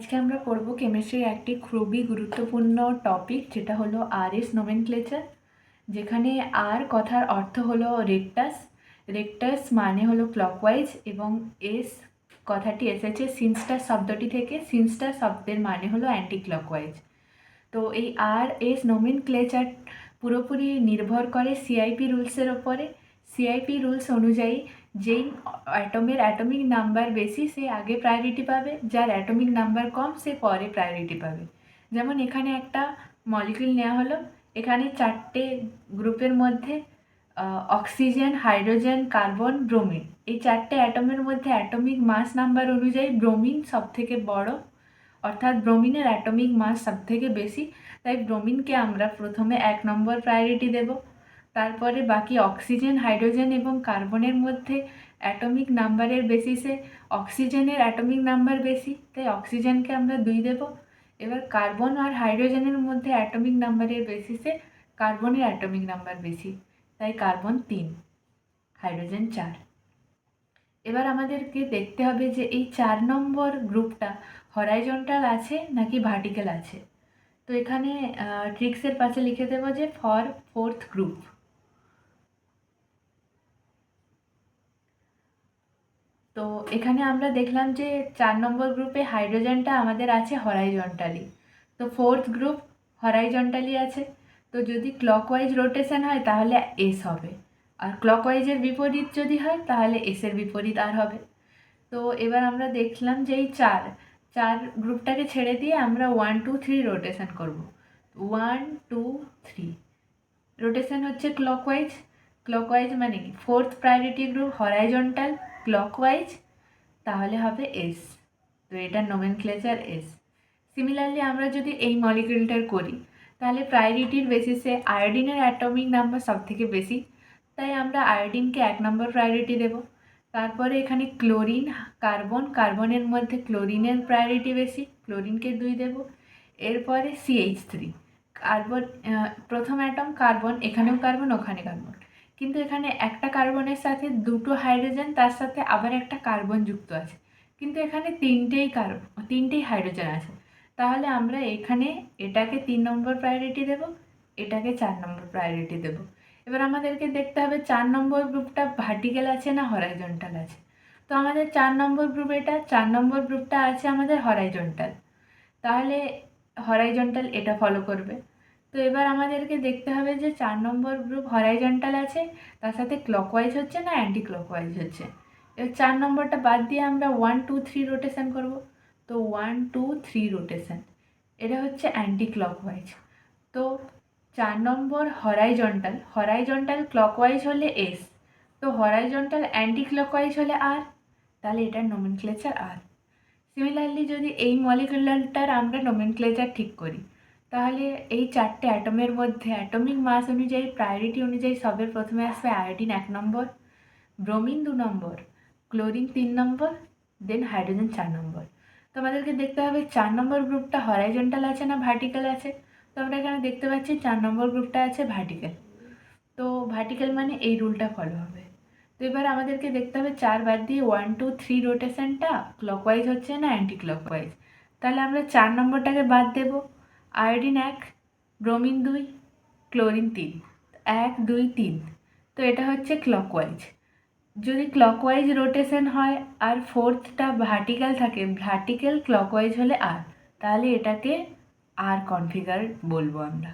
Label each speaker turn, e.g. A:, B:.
A: আজকে আমরা পড়ব কেমিস্ট্রির একটি খুবই গুরুত্বপূর্ণ টপিক, যেটা হলো আরএস নোমেনক্লেচার। যেখানে আর কথার অর্থ হলো রেক্টাস। রেক্টাস মানে হলো ক্লকওয়াইজ, এবং এস কথাটি এসেছে সিনস্টার শব্দটি থেকে। সিনস্টার শব্দের মানে হলো অ্যান্টি ক্লকওয়াইজ। তো এই আর এস নোমেনক্লেচার পুরোপুরি নির্ভর করে সিআইপি রুলসের ওপরে। সিআইপি রুলস অনুযায়ী যেই অ্যাটমের অ্যাটমিক নাম্বার বেশি সে আগে প্রায়োরিটি পাবে, যার অ্যাটমিক নাম্বার কম সে পরে প্রায়োরিটি পাবে। যেমন এখানে একটা মলিকিউল নেওয়া হলো, এখানে 4টে গ্রুপের মধ্যে অক্সিজেন, হাইড্রোজেন, কার্বন, ব্রোমিন, এই 4টে অ্যাটমের মধ্যে অ্যাটমিক মাস নাম্বার অনুযায়ী ব্রোমিন সব থেকে বড়, অর্থাৎ ব্রোমিনের অ্যাটমিক মাস সব থেকে বেশি। তাই ব্রোমিনকে আমরা প্রথমে 1 নম্বর প্রায়োরিটি দেব। তারপরে বাকি অক্সিজেন, হাইড্রোজেন এবং কার্বনের মধ্যে অ্যাটমিক নাম্বারের বেসিসে অক্সিজেনের অ্যাটমিক নাম্বার বেশি, তাই অক্সিজেনকে আমরা 2 দেব। এবার কার্বন আর হাইড্রোজেনের মধ্যে অ্যাটমিক নাম্বারের বেসিসে কার্বনের অ্যাটমিক নাম্বার বেশি, তাই কার্বন 3, হাইড্রোজেন 4। এবার আমাদেরকে দেখতে হবে যে এই 4 নম্বর গ্রুপটা হরাইজন্টাল আছে নাকি ভার্টিক্যাল আছে। তো এখানে ট্রিক্সের পাশে লিখে দেবো যে ফর 4th গ্রুপ। তো এখানে আমরা দেখলাম যে 4 নম্বর গ্রুপে হাইড্রোজেনটা আমাদের আছে হরাইজন্টালি, তো 4th গ্রুপ হরাইজন্টালি আছে। তো যদি ক্লকওয়াইজ রোটেশন হয় তাহলে এস হবে, আর ক্লকওয়াইজের বিপরীত যদি হয় তাহলে এসের বিপরীত আর হবে। তো এবার আমরা দেখলাম যে এই চার গ্রুপটাকে ছেড়ে দিয়ে আমরা 1 2 3 রোটেশন করব। 1 2 3 রোটেশন হচ্ছে ক্লকওয়াইজ। ক্লকওয়াইজ মানে কি 4th priority group horizontal clockwise, তাহলে হবে এস। তো এটার নোমেনক্লেচার এস। সিমিলারলি আমরা যদি এই মলিকিউলটার করি তাহলে প্রায়োরিটির বেসিসে আয়োডিনের অ্যাটমিক নাম্বার সব থেকে বেশি, তাই আমরা আয়োডিনকে 1 নম্বর প্রায়োরিটি দেব। তারপরে এখানে ক্লোরিন, কার্বন, কার্বনের মধ্যে ক্লোরিনের প্রায়োরিটি বেশি, ক্লোরিনকে 2 দেব। এরপরে CH3 কার্বন, প্রথম অ্যাটম কার্বন, এখানেও কার্বন ওখানে কার্বন, কিন্তু এখানে একটা কার্বনের সাথে 2টো হাইড্রোজেন, তার সাথে আবার একটা কার্বন যুক্ত আছে, কিন্তু এখানে 3টেই হাইড্রোজেন আছে। তাহলে আমরা এখানে এটাকে 3 নম্বর প্রায়োরিটি দেব, এটাকে 4 নম্বর প্রায়োরিটি দেব। এবার আমাদেরকে দেখতে হবে 4 নম্বর গ্রুপটা ভার্টিক্যাল আছে না হরাইজন্টাল আছে। তো আমাদের 4 নম্বর গ্রুপ, এটা 4 নম্বর গ্রুপটা আছে আমাদের হরাইজন্টাল, তাহলে হরাইজন্টাল এটা ফলো করবে। তো এবার আমাদেরকে দেখতে হবে যে 4 নম্বর গ্রুপ হরাইজন্টাল আছে, তার সাথে ক্লকওয়াইজ হচ্ছে না অ্যান্টি ক্লকওয়াইজ হচ্ছে। এবার 4 নম্বরটা বাদ দিয়ে আমরা 1 2 3 রোটেশন করব। তো 1 2 3 রোটেশন, এটা হচ্ছে অ্যান্টি ক্লকওয়াইজ। তো 4 নম্বর হরাইজন্টাল ক্লকওয়াইজ হলে এস, তো হরাইজন্টাল অ্যান্টি ক্লকওয়াইজ হলে আর, তাহলে এটার নোমেনক্লেচার আর। সিমিলারলি যদি এই মলিকুলারটার আমরা নোমেনক্লেচার ঠিক করি, তাহলে এই 4টে অ্যাটমের মধ্যে অ্যাটমিক মাস অনুযায়ী প্রায়োরিটি অনুযায়ী সবের প্রথমে আসবে আয়োডিন 1 নম্বর, ব্রোমিন 2 নম্বর, ক্লোরিন 3 নম্বর, দেন হাইড্রোজেন 4 নম্বর। তো আমাদেরকে দেখতে হবে 4 নম্বর গ্রুপটা হরাইজন্টাল আছে না ভার্টিক্যাল আছে। তো আমরা এখানে দেখতে পাচ্ছি 4 নম্বর গ্রুপটা আছে ভার্টিক্যাল, তো ভার্টিক্যাল মানে এই রুলটা ফলো হবে। তো এবার আমাদেরকে দেখতে হবে 4 বাদ দিয়ে 1 2 3 রোটেশনটা ক্লকওয়াইজ হচ্ছে না অ্যান্টি ক্লকওয়াইজ। তাহলে আমরা 4 নম্বরটাকে বাদ দেব, আয়োডিন 1, ব্রোমিন 2, ক্লোরিন 3, 1 2 3, তো এটা হচ্ছে ক্লকওয়াইজ। যদি ক্লকওয়াইজ রোটেশন হয় আর 4thটা ভার্টিক্যাল থাকে, ভার্টিক্যাল ক্লকওয়াইজ হলে আর, তাহলে এটাকে আর কনফিগার বলবো আমরা।